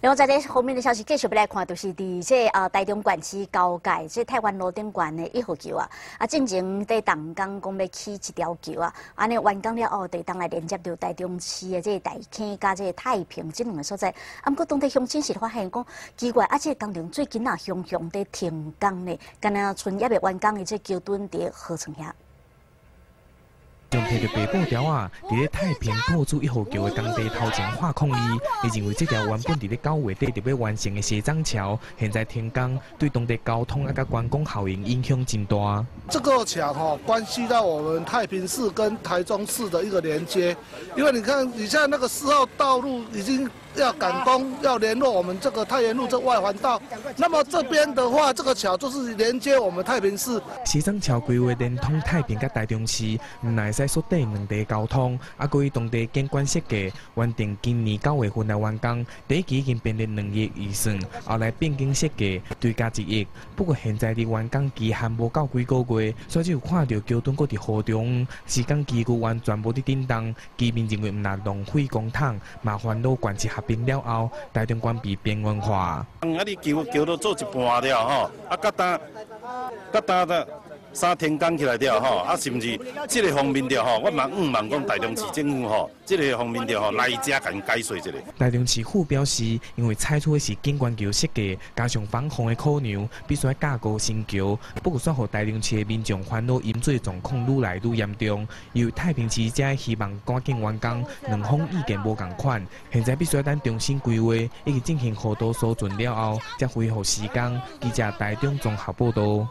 然后在这方面的消息，继续要来看，就是伫这台中县市交界，这太原路顶县的1号桥啊，进前在动工讲要起一条桥啊，安尼完工了后，就当来连接到台中市的这大坑加这太平这两个所在。啊，不过当地乡亲是发现讲奇怪，啊，这工程最近啊，熊熊在停工呢，敢若村也未完工的这桥墩伫河床遐。 将摕着白布条啊，伫咧太平构筑1号桥的工地头前画抗议，伊认为这条原本伫咧9月底就要完成的西藏桥，现在停工，对当地交通啊甲观光效应影响真大。这个桥关系到我们太平市跟台中市的一个连接，因为你看，你现在那个4号道路已经要赶工，要联络我们这个太原路这外环道，那么这边的话，这个桥就是连接我们太平市。西藏桥规划连通太平甲台中市，唔乃使缩短两地交通，啊，佮伊当地监管设计，原定今年9月份来完工，第一期已经编列2亿预算，后来变更设计追加1亿。不过现在离完工期限无够几个月，所以就有看到桥墩搁伫河中，施工机具完全无伫叮当，居民认为唔那浪费公帑，麻烦老管制合并了后，台中关闭边缘化。啊，你桥都做一半了吼，啊，甲当的。 三停工起来了吼，啊，是毋是？这个方面了吼，我嘛望讲台中市政府吼，这个方面了吼，来遮甲解说一下。台中市府表示，因为采取的是景观桥设计，加上防洪的考量，必须架高新桥。不过，煞互台中市的民众烦恼饮水状况愈来愈严重。由于太平市才希望赶紧完工，两方意见无共款，现在必须等重新规划，以及进行河道疏浚了后，才恢复施工。记者台中综合报道。